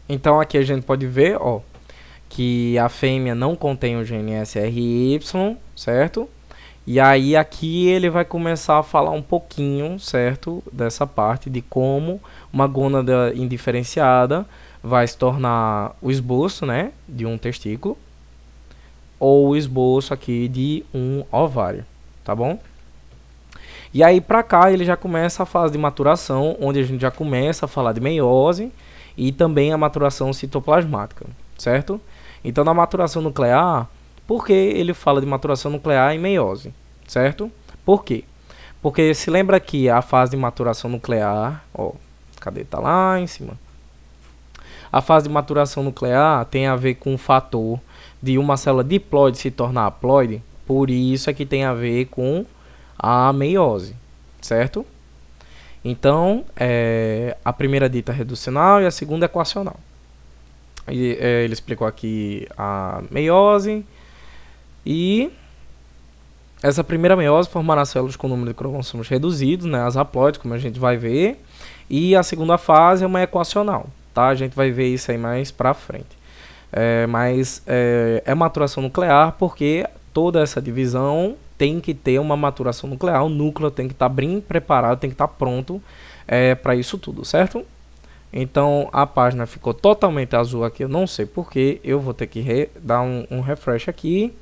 Então aqui a gente pode ver, ó, que a fêmea não contém o gene SRY, certo? E aí aqui ele vai começar a falar um pouquinho, certo, dessa parte de como uma gônada indiferenciada vai se tornar o esboço, né, de um testículo, ou o esboço aqui de um ovário, tá bom? E aí pra cá ele já começa a fase de maturação, onde a gente já começa a falar de meiose e também a maturação citoplasmática, certo? Então na maturação nuclear, por que ele fala de maturação nuclear e meiose, certo? Por quê? Porque se lembra que a fase de maturação nuclear, ó, cadê? Tá lá em cima. A fase de maturação nuclear tem a ver com o fator de uma célula diploide se tornar haploide, por isso é que tem a ver com a meiose, certo? Então, a primeira dita é reducional e a segunda é equacional. Ele explicou aqui a meiose e essa primeira meiose formará células com número de cromossomos reduzidos, né, as haploides, como a gente vai ver, e a segunda fase é uma equacional, tá? A gente vai ver isso aí mais pra frente. Mas é maturação nuclear porque toda essa divisão tem que ter uma maturação nuclear, o núcleo tem que estar bem preparado, tem que estar pronto para isso tudo, certo? Então a página ficou totalmente azul aqui, eu não sei porquê, eu vou ter que dar um refresh aqui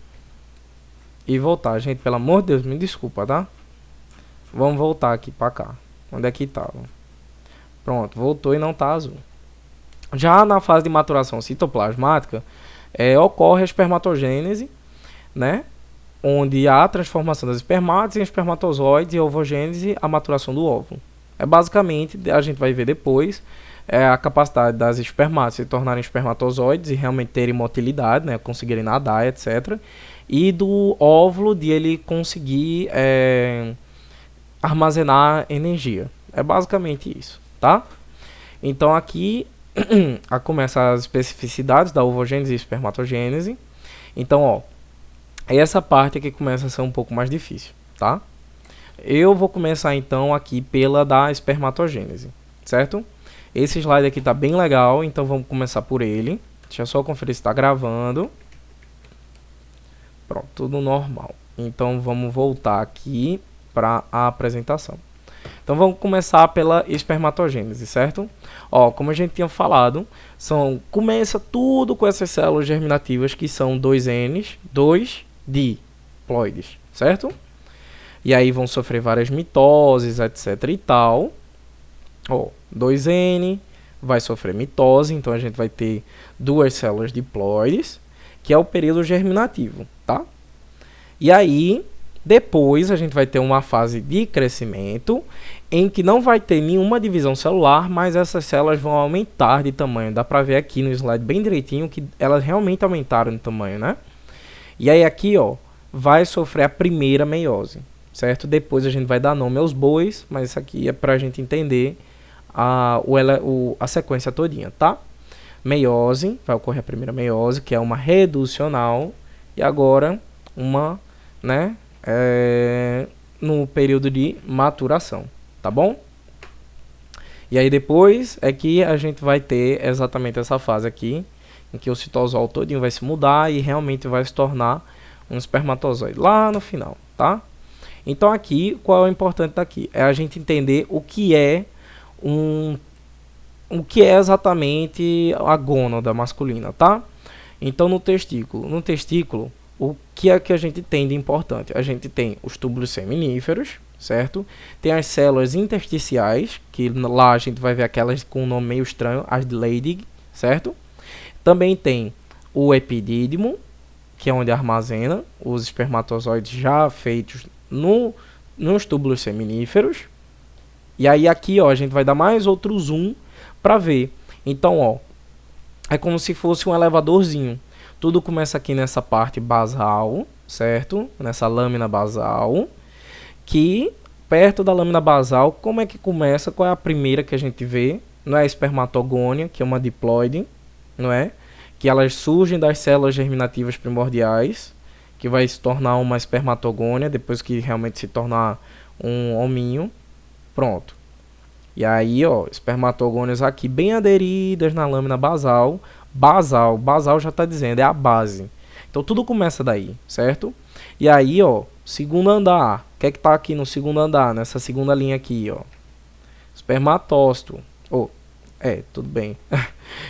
e voltar. Gente, pelo amor de Deus, me desculpa, tá? Vamos voltar aqui pra cá, onde é que estava. Pronto, voltou e não tá azul. Já na fase de maturação citoplasmática, ocorre a espermatogênese, né? Onde há a transformação das espermátides em espermatozoides e a ovogênese, a maturação do óvulo. Basicamente, a gente vai ver depois, a capacidade das espermátides se tornarem espermatozoides e realmente terem motilidade, né? Conseguirem nadar, etc. E do óvulo de ele conseguir armazenar energia. É basicamente isso, tá? Então aqui começa as especificidades da ovogênese e espermatogênese. Então, ó, essa parte aqui começa a ser um pouco mais difícil, tá? Eu vou começar então aqui pela da espermatogênese, certo? Esse slide aqui tá bem legal, então vamos começar por ele. Deixa eu só conferir se está gravando. Pronto, tudo normal. Então vamos voltar aqui para a apresentação. Então vamos começar pela espermatogênese, certo? Ó, como a gente tinha falado, começa tudo com essas células germinativas que são 2Ns, 2 diploides, certo? E aí vão sofrer várias mitoses, etc e tal. Ó, 2N vai sofrer mitose, então a gente vai ter duas células diploides, que é o período germinativo, tá? E aí, depois a gente vai ter uma fase de crescimento, em que não vai ter nenhuma divisão celular, mas essas células vão aumentar de tamanho. Dá pra ver aqui no slide bem direitinho que elas realmente aumentaram de tamanho, né? E aí aqui, ó, vai sofrer a primeira meiose, certo? Depois a gente vai dar nome aos bois, mas isso aqui é pra gente entender a sequência todinha, tá? Meiose, vai ocorrer a primeira meiose, que é uma reducional, e agora uma, né, no período de maturação, tá bom? E aí depois é que a gente vai ter exatamente essa fase aqui, em que o citosol todinho vai se mudar e realmente vai se tornar um espermatozoide lá no final, tá? Então aqui, qual é o importante daqui? É a gente entender o que é exatamente a gônada masculina, tá? Então no testículo, o que é que a gente tem de importante? A gente tem os túbulos seminíferos, certo? Tem as células intersticiais, que lá a gente vai ver aquelas com um nome meio estranho, as de Leydig, certo? Também tem o epidídimo, que é onde armazena os espermatozoides já feitos nos túbulos seminíferos. E aí aqui, ó, a gente vai dar mais outro zoom para ver. Então, ó, é como se fosse um elevadorzinho. Tudo começa aqui nessa parte basal, certo? Nessa lâmina basal, que perto da lâmina basal, como é que começa? Qual é a primeira que a gente vê? Não é a espermatogônia, que é uma diploide, não é? Que elas surgem das células germinativas primordiais, que vai se tornar uma espermatogônia, depois que realmente se tornar um hominho. Pronto. E aí, ó, espermatogônias aqui bem aderidas na lâmina basal. Basal já está dizendo, é a base. Então tudo começa daí, certo? E aí, ó, segundo andar. O que é que tá aqui no segundo andar, nessa segunda linha aqui, ó? Espermatócito. Tudo bem.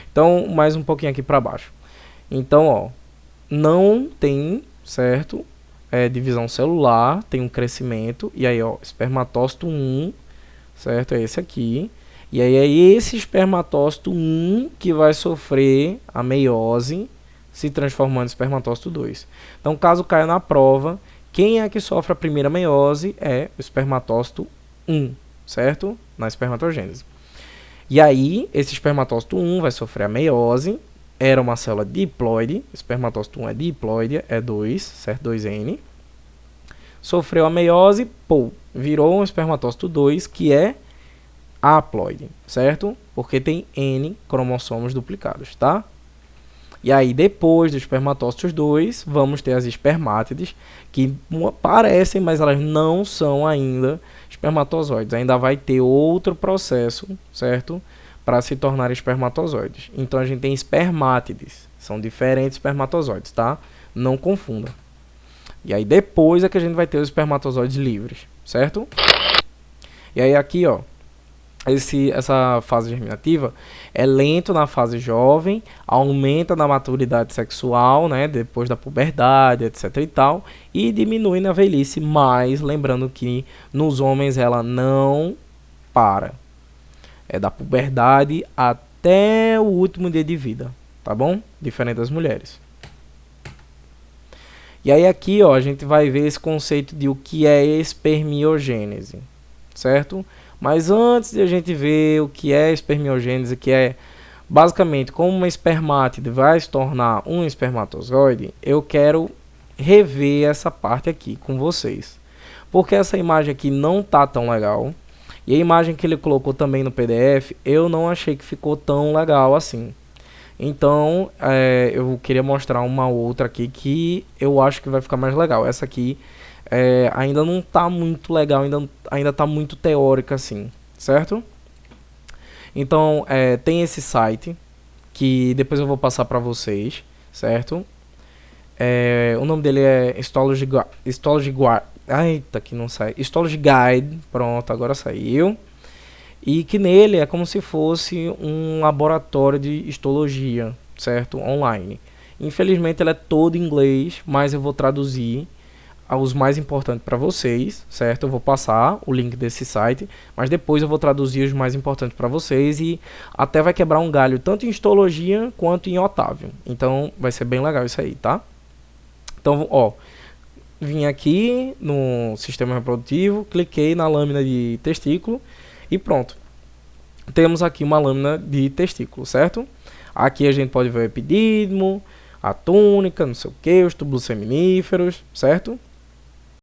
Então, mais um pouquinho aqui para baixo. Então, ó, não tem, certo? Divisão celular, tem um crescimento. E aí, ó, espermatócito 1, certo? É esse aqui. E aí é esse espermatócito 1 que vai sofrer a meiose, se transformando em espermatócito 2. Então, caso caia na prova, quem é que sofre a primeira meiose é o espermatócito 1, certo? Na espermatogênese. E aí, esse espermatócito 1 vai sofrer a meiose, era uma célula diploide, espermatócito 1 é diploide, é 2, certo? 2N. Sofreu a meiose, virou um espermatócito 2, que é haploide, certo? Porque tem N cromossomos duplicados, tá? E aí, depois dos espermatócitos 2, vamos ter as espermátides, que parecem, mas elas não são ainda espermatozoides. Ainda vai ter outro processo, certo? Para se tornar espermatozoides. Então, a gente tem espermátides. São diferentes espermatozoides, tá? Não confunda. E aí, depois é que a gente vai ter os espermatozoides livres, certo? E aí, aqui, ó. Essa fase germinativa é lento na fase jovem, aumenta na maturidade sexual, né, depois da puberdade, etc e tal, e diminui na velhice, mas lembrando que nos homens ela não para. É da puberdade até o último dia de vida, tá bom? Diferente das mulheres. E aí aqui, ó, a gente vai ver esse conceito de o que é espermiogênese, certo? Mas antes de a gente ver o que é espermiogênese, que é basicamente como uma espermátide vai se tornar um espermatozoide, eu quero rever essa parte aqui com vocês. Porque essa imagem aqui não tá tão legal. E a imagem que ele colocou também no PDF, eu não achei que ficou tão legal assim. Então, eu queria mostrar uma outra aqui que eu acho que vai ficar mais legal. Essa aqui ainda não tá muito legal, ainda tá muito teórica assim, certo? Então, tem esse site, que depois eu vou passar para vocês, certo? O nome dele é Histology Guide, pronto, agora saiu. E que nele é como se fosse um laboratório de histologia, certo? Online. Infelizmente ele é todo em inglês, mas eu vou traduzir os mais importantes para vocês, certo? Eu vou passar o link desse site, mas depois eu vou traduzir os mais importantes para vocês e até vai quebrar um galho tanto em histologia quanto em Otávio. Então vai ser bem legal isso aí, tá? Então, ó, vim aqui no sistema reprodutivo, cliquei na lâmina de testículo e pronto. Temos aqui uma lâmina de testículo, certo? Aqui a gente pode ver o epidídimo, a túnica, não sei o que, os túbulos seminíferos, certo?